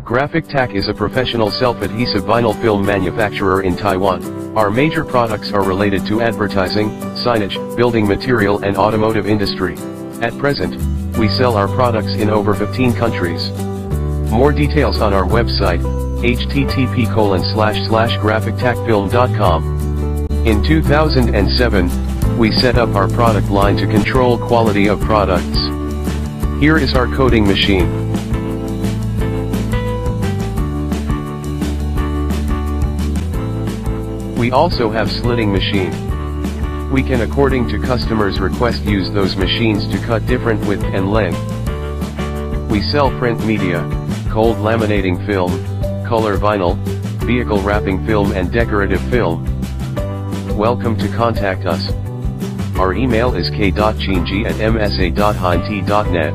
GraphicTak is a professional self-adhesive vinyl film manufacturer in Taiwan. Our major products are related to advertising, signage, building material and automotive industry. At present, we sell our products in over 15 countries. More details on our website, http://graphictakfilm.com. In 2007, we set up our product line to control quality of products. Here is our coating machine. We also have slitting machine. We can, according to customers' request, use those machines to cut different width and length. We sell print media, cold laminating film, color vinyl, vehicle wrapping film and decorative film. Welcome to contact us. Our email is k.chinji@msa.hint.net.